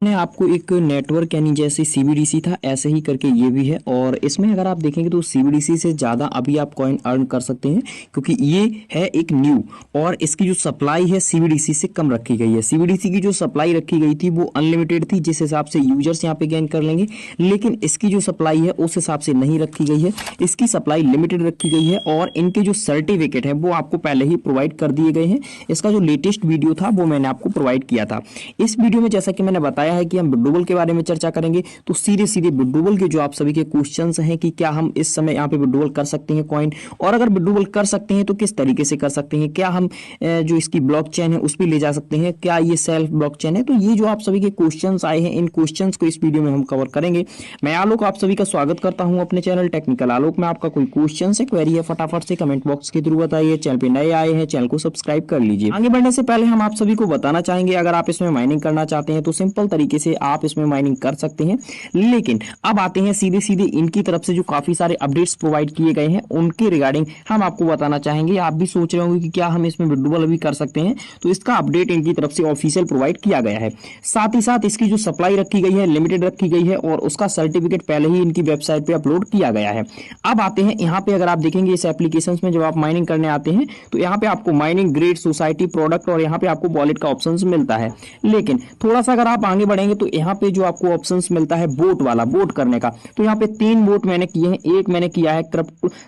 ने आपको एक नेटवर्क यानी जैसे सीबीडीसी था ऐसे ही करके ये भी है। और इसमें अगर आप देखेंगे तो सीबीडीसी से ज़्यादा अभी आप कॉइन अर्न कर सकते हैं, क्योंकि ये है एक न्यू और इसकी जो सप्लाई है सीबीडीसी से कम रखी गई है। सीबीडीसी की जो सप्लाई रखी गई थी वो अनलिमिटेड थी, जिस हिसाब से यूजर्स यहाँ पे गेन कर लेंगे, लेकिन इसकी जो सप्लाई है उस हिसाब से नहीं रखी गई है। इसकी सप्लाई लिमिटेड रखी गई है और इनके जो सर्टिफिकेट है वो आपको पहले ही प्रोवाइड कर दिए गए हैं। इसका जो लेटेस्ट वीडियो था वो मैंने आपको प्रोवाइड किया था। इस वीडियो में जैसा कि मैंने बताया है कि हम विड्रोवल के बारे में चर्चा करेंगे, तो सीधे सीधे विड्रोवल के जो आप सभी के क्वेश्चंस हैं कि क्या हम इस समय यहाँ पे विड्रोवल कर सकते हैं कॉइन, और अगर विड्रोवल कर सकते हैं तो किस तरीके से कर सकते हैं, क्या हम जो इसकी ब्लॉकचेन है उस पर ले जा सकते हैं, क्या ये सेल्फ ब्लॉकचेन है। तो ये जो आप सभी के क्वेश्चंस आए हैं, इन क्वेश्चंस को इस वीडियो में हम कवर करेंगे। मैं आलोक आप सभी का स्वागत करता हूं अपने चैनल टेक्निकल आलोक में। आपका कोई क्वेश्चन है, क्वेरी है, फटाफट से कमेंट बॉक्स के थ्रू बताइए। चैनल पे नए आए हैं, चैनल को सब्सक्राइब कर लीजिए। आगे बढ़ने से पहले हम आप सभी को बताना चाहेंगे, अगर आप इसमें माइनिंग करना चाहते हैं तो सिंपल तरीके से आप इसमें माइनिंग कर सकते हैं। लेकिन अब आते हैं सीधे सीधे इनकी तरफ से जो काफी सारे अपडेट्स प्रोवाइड किए गए हैं उनके रिगार्डिंग हम आपको बताना चाहेंगे। आप भी सोच रहे होंगे कि क्या हम इसमें विड्रोवल अभी कर सकते हैं, तो इसका अपडेट इनकी तरफ से ऑफिशियल प्रोवाइड किया गया है। साथ ही साथ इसकी जो सप्लाई रखी गई है लिमिटेड रखी गई है और उसका सर्टिफिकेट पहले ही इनकी वेबसाइट पे अपलोड किया गया है। अब आते हैं यहाँ पे, अगर आप देखेंगे इस एप्लीकेशन में जब आप माइनिंग करने आते हैं तो यहाँ पे आपको माइनिंग ग्रेड, सोसाइटी, प्रोडक्ट और यहाँ पे आपको वॉलेट का ऑप्शन मिलता है। लेकिन थोड़ा सा अगर आप आगे बढ़ेंगे तो यहाँ पे जो आपको ऑप्शन मिलता है बोट वाला, बोट करने का, तो यहाँ पे 3 बोट मैंने किए हैं। एक मैंने किया है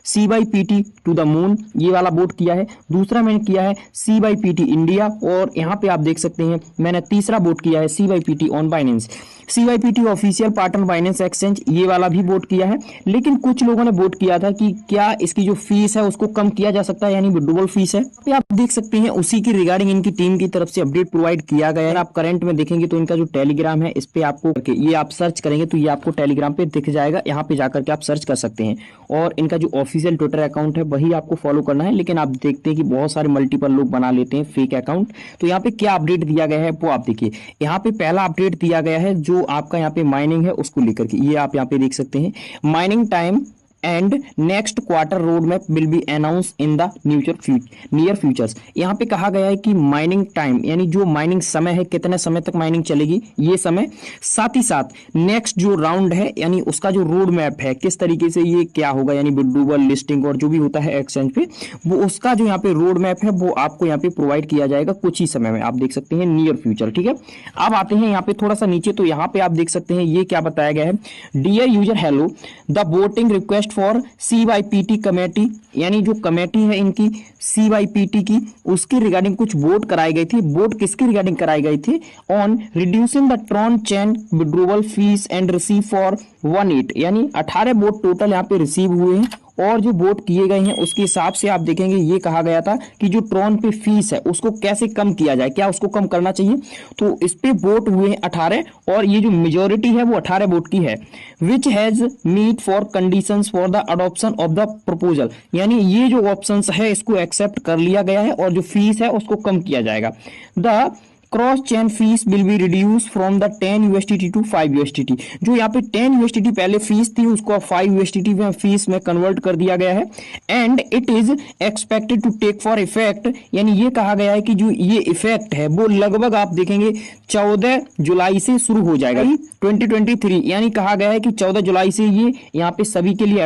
CYPT टू द मून, ये वाला बोट किया है। दूसरा मैंने किया है CYPT इंडिया, और यहाँ पे आप देख सकते हैं मैंने तीसरा बोट किया है CYPT on Binance. CYPT official partner Binance exchange, ये वाला भी वोट किया है। लेकिन कुछ लोगों ने वोट किया था कि क्या इसकी जो फीस है उसको कम किया जा सकता है, यानी विड्रोवल फीस है। तो आप देख सकते हैं उसी की रिगार्डिंग इनकी टीम की तरफ से अपडेट प्रोवाइड किया गया है। आप करंट में देखेंगे तो इनका जो टेलीग्राम है इस पे आपको ये आप सर्च करेंगे तो ये आपको टेलीग्राम पे दिख जाएगा। यहाँ पे जाकर के आप सर्च कर सकते हैं और इनका जो ऑफिशियल ट्विटर अकाउंट है वही आपको फॉलो करना है। लेकिन आप देखते हैं कि बहुत सारे मल्टीपल लोग बना लेते हैं फेक अकाउंट। तो यहाँ पे क्या अपडेट दिया गया है वो आप देखिए। यहाँ पे पहला अपडेट दिया गया है जो आपका यहाँ पे माइनिंग है उसको लेकर के, ये आप यहाँ पे देख सकते हैं। Mining time and next quarter road map will be announce in the near futures. यहाँ पे कहा गया है कि माइनिंग टाइम यानी जो माइनिंग समय है, कितने समय तक माइनिंग चलेगी ये समय, साथ ही साथ नेक्स्ट जो राउंड है यानी उसका जो रोड मैप है, किस तरीके से ये क्या होगा, यानी विड्रोवल, लिस्टिंग और जो भी होता है एक्सचेंज पे, वो उसका जो यहाँ पे रोड मैप है वो आपको यहाँ पे प्रोवाइड किया जाएगा कुछ ही समय में। आप देख सकते हैं नियर फ्यूचर, ठीक है। अब आते हैं यहाँ पे थोड़ा सा नीचे, तो यहाँ पे आप देख सकते हैं ये क्या बताया गया है। Dear user hello, the voting request for CYPT committee, यानी जो कमेटी है इनकी CYPT की, उसकी रिगार्डिंग कुछ वोट कराई गई थी। वोट किसकी रिगार्डिंग कराई गई थी? On reducing the Tron chain withdrawal fees and receive for 18, यानी 18 वोट टोटल यहाँ पे रिसीव हुए हैं। और जो वोट किए गए हैं उसके हिसाब से आप देखेंगे ये कहा गया था कि जो ट्रॉन पे फीस है उसको कैसे कम किया जाए, क्या उसको कम करना चाहिए। तो इस पे वोट हुए हैं 18 और ये जो मेजोरिटी है वो 18 वोट की है। Which has meet for conditions for the adoption of the proposal, यानी ये जो ऑप्शंस है इसको एक्सेप्ट कर लिया गया है और जो फीस है उसको कम किया जाएगा। The cross chain fees will be reduce from the 10 USDT to 5 USDT। जो यहाँ पे 10 USDT पहले फीस थी उसको 5 USDT में फीस में कन्वर्ट कर दिया गया है। And it is expected to take for effect, यानी ये कहा गया है कि जो ये इफेक्ट है वो लगभग आप देखेंगे 14 जुलाई से शुरू हो जाएगा 2023, यानी कहा गया है कि 14 जुलाई से ये यहाँ पे सभी के लिए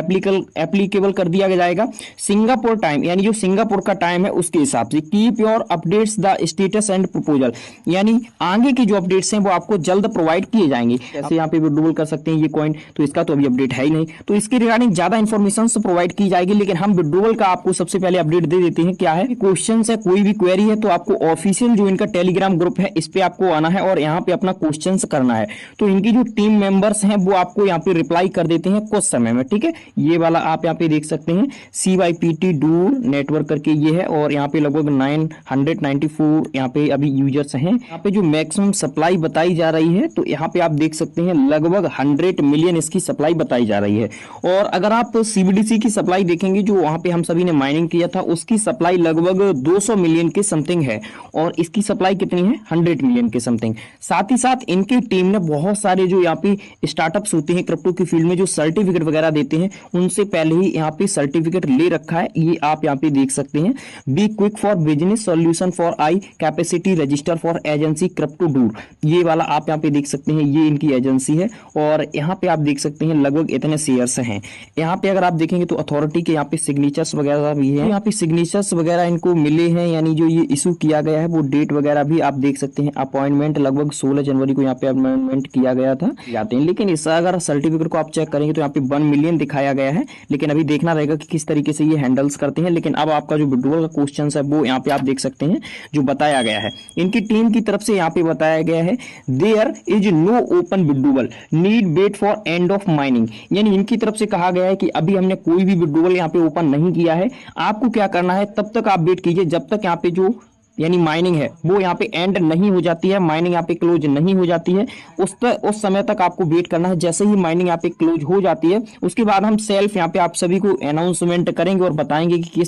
एप्लीकेबल कर दिया जाएगा। सिंगापुर टाइम, यानी जो सिंगापुर का टाइम है उसके हिसाब से। Keep your updates the status and proposal, यानी आगे की जो अपडेट्स हैं वो आपको जल्द प्रोवाइड किए जाएंगे। जैसे यहाँ पे विड्रोवल कर सकते हैं ये कॉइन, तो इसका तो अभी अपडेट है ही नहीं, तो इसके रिगार्डिंग ज्यादा इन्फॉर्मेशन प्रोवाइड की जाएगी। लेकिन हम विड्रोवल का आपको सबसे पहले अपडेट दे देते हैं। क्या है, क्वेश्चन है, कोई भी क्वेरी है तो आपको ऑफिशियल जो इनका टेलीग्राम ग्रुप है इस पे आपको आना है और यहाँ पे अपना क्वेश्चन करना है। तो इनकी जो टीम मेंबर्स हैं वो आपको यहाँ पे रिप्लाई कर देते हैं कुछ समय में, ठीक है। ये वाला आप यहाँ पे देख सकते हैं CYPT डूर नेटवर्क करके ये है और यहाँ पे लगभग 994 यहाँ पे अभी यूजर्स हैं। यहाँ पे जो मैक्सिमम सप्लाई बताई जा रही है तो यहाँ पे आप देख सकते हैं लगभग 100 मिलियन इसकी सप्लाई बताई जा रही है। और अगर आप CBDC की सप्लाई देखेंगे जो वहां पे हम सभी ने माइनिंग किया था उसकी सप्लाई लगभग 200 मिलियन के समथिंग है और इसकी सप्लाई कितनी है 100 मिलियन के समथिंग। साथ ही साथ इनकी टीम ने बहुत सारे जो यहाँ पे स्टार्टअप्स होते हैं क्रिप्टो की फील्ड में जो सर्टिफिकेट वगैरह देते हैं उनसे पहले ही यहाँ पे सर्टिफिकेट ले रखा है। ये आप यहाँ पे देख सकते हैं। Be quick for business solution for I capacity register for trader agency क्रिप्टोडूर, ये वाला आप यहाँ पे देख सकते हैं, ये इनकी एजेंसी है और यहाँ पे आप देख सकते हैं लगभग इतने शेयर्स हैं। यहाँ पे अगर आप देखेंगे तो अथॉरिटी के यहाँ पे सिग्नेचर्स वगैरह भी है, यहाँ पे सिग्नेचर्स वगैरह इनको मिले हैं, यानी जो ये इशू किया गया है वो डेट वगैरह भी आप देख सकते हैं। अपॉइंटमेंट लगभग 16 जनवरी को यहाँ पे अपॉइंटमेंट किया गया था जाते हैं, लेकिन इस अगर सर्टिफिकेट को आप चेक करेंगे तो यहाँ पे 1 मिलियन दिखाया गया है, लेकिन अभी देखना रहेगा कि किस तरीके से ये हैंडल्स करते हैं। लेकिन अब आपका जो विड्रॉल का क्वेश्चन है वो यहाँ पे आप देख सकते हैं जो बताया गया है इनकी टीम की तरफ से, यहाँ पे बताया गया है there is no open withdrawal need wait for end of mining, यानी इनकी तरफ से कहा गया है कि अभी हमने कोई भी विड्रॉल यहाँ पे ओपन नहीं किया है, आपको क्या करना है तब तक आप वेट कीजिए जब तक यहाँ पे जो यानी माइनिंग है वो यहाँ पे एंड नहीं हो जाती है, माइनिंग यहाँ पे क्लोज नहीं हो जाती है, उस समय तक आपको वेट करना है। जैसे ही माइनिंग यहाँ पे क्लोज हो जाती है उसके बाद हम सेल्फ यहाँ पे आप सभी को अनाउंसमेंट करेंगे और बताएंगे कि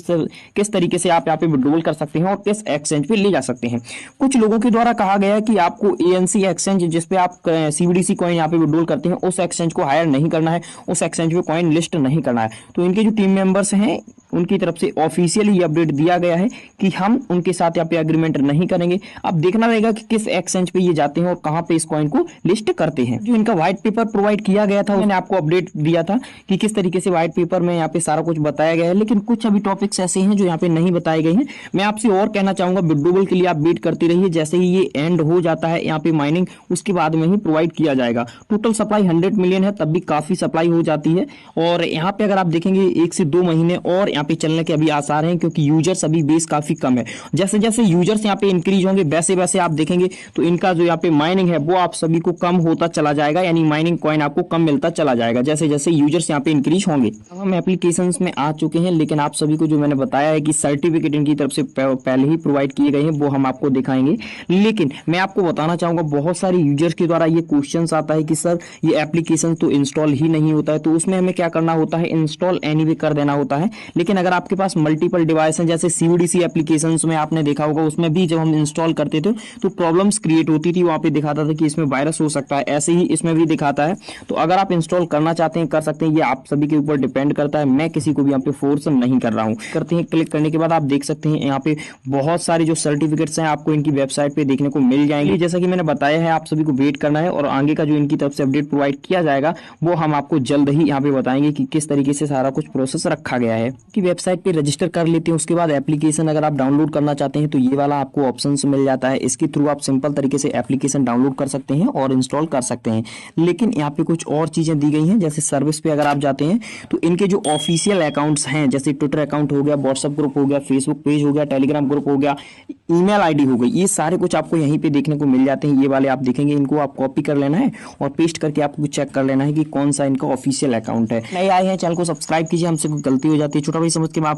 किस तरीके से आप यहाँ पे विड्रॉल कर सकते हैं और किस एक्सचेंज पे ले जा सकते हैं। कुछ लोगों के द्वारा कहा गया है कि आपको एएनसी एक्सचेंज जिसपे आप सीबीडीसी कॉइन यहाँ पे विड्रॉल करते हैं उस एक्सचेंज को हायर नहीं करना है, उस एक्सचेंज पे कॉइन लिस्ट नहीं करना है। तो इनके जो टीम मेंबर्स हैं उनकी तरफ से ऑफिशियली ये अपडेट दिया गया है कि हम उनके साथ यहाँ पे एग्रीमेंट नहीं करेंगे। अब देखना रहेगा कि किस एक्सचेंज पे ये जाते हैं और कहां पे इस कॉइन को लिस्ट करते हैं। जो इनका व्हाइट पेपर प्रोवाइड किया गया था मैंने आपको अपडेट दिया था कि किस तरीके से व्हाइट पेपर में यहाँ पे सारा कुछ बताया गया है, लेकिन कुछ अभी टॉपिक्स ऐसे हैं जो यहाँ पे नहीं बताए गए हैं। मैं आपसे और कहना चाहूंगा विड्रॉल के लिए आप वेट करते रहिए, जैसे ही ये एंड हो जाता है यहाँ पे माइनिंग उसके बाद में ही प्रोवाइड किया जाएगा। टोटल सप्लाई 100 मिलियन है, तब भी काफी सप्लाई हो जाती है और यहाँ पे अगर आप देखेंगे 1 से 2 महीने और यहाँ पे चलने के अभी आसार हैं, क्योंकि यूजर्स अभी बेस काफी कम है। जैसे जैसे यूजर्स यहाँ पे इंक्रीज होंगे वैसे वैसे आप देखेंगे तो इनका जो यहाँ पे माइनिंग है वो आप सभी को कम होता चला जाएगा, यानी माइनिंग कॉइन आपको कम मिलता चला जाएगा जैसे जैसे यूजर्स यहाँ पे इंक्रीज होंगे। हम एप्लीकेशंस में आ चुके हैं, लेकिन आप सभी को जो मैंने बताया है कि सर्टिफिकेट इनकी तरफ से पहले ही प्रोवाइड किए गए हैं वो हम आपको दिखाएंगे। लेकिन मैं आपको बताना चाहूंगा बहुत सारे यूजर्स के द्वारा ये क्वेश्चन आता है कि सर ये एप्लीकेशन तो इंस्टॉल ही नहीं होता है, तो उसमें हमें क्या करना होता है, इंस्टॉल एनीवे कर देना होता है। लेकिन अगर आपके पास मल्टीपल डिवाइस हैं जैसे सीबीडीसी एप्लीकेशंस में आपने देखा होगा उसमें भी जब हम इंस्टॉल करते थे तो प्रॉब्लम्स क्रिएट होती थी, वहां पे दिखाता था कि इसमें वायरस हो सकता है, ऐसे ही इसमें भी दिखाता है। तो अगर आप इंस्टॉल करना चाहते हैं कर सकते हैं, ये आप सभी के ऊपर डिपेंड करता है, मैं किसी को भी यहाँ पे फोर्स नहीं कर रहा हूँ। करते हैं, क्लिक करने के बाद आप देख सकते हैं यहाँ पे बहुत सारे जो सर्टिफिकेट्स हैं आपको इनकी वेबसाइट पे देखने को मिल जाएंगे। जैसा कि मैंने बताया है आप सभी को वेट करना है और आगे का जो इनकी तरफ से अपडेट प्रोवाइड किया जाएगा वो हम आपको जल्द ही यहाँ पे बताएंगे कि किस तरीके से सारा कुछ प्रोसेस रखा गया है। कि वेबसाइट पे रजिस्टर कर लेते हैं, उसके बाद एप्लीकेशन अगर आप डाउनलोड करना चाहते हैं तो ये वाला आपको ऑप्शन मिल जाता है। इसके थ्रू आप सिंपल तरीके से एप्लीकेशन डाउनलोड कर सकते हैं और इंस्टॉल कर सकते हैं। लेकिन यहाँ पे कुछ और चीजें दी गई हैं, जैसे सर्विस पे अगर आप जाते हैं तो इनके जो ऑफिशियल अकाउंट्स हैं जैसे ट्विटर अकाउंट हो गया, व्हाट्सएप ग्रुप हो गया, फेसबुक पेज हो गया, टेलीग्राम ग्रुप हो गया, ईमेल आईडी हो गई, ये सारे कुछ आपको यहीं पे देखने को मिल जाते हैं। ये वाले आप देखेंगे, इनको आप कॉपी कर लेना है और पेस्ट करके आपको चेक कर लेना है कि कौन सा इनका ऑफिशियल अकाउंट है। नए आए हैं चैनल को सब्सक्राइब कीजिए, हमसे कोई गलती हो जाती है छोटा भाई समझ के मैं आपकी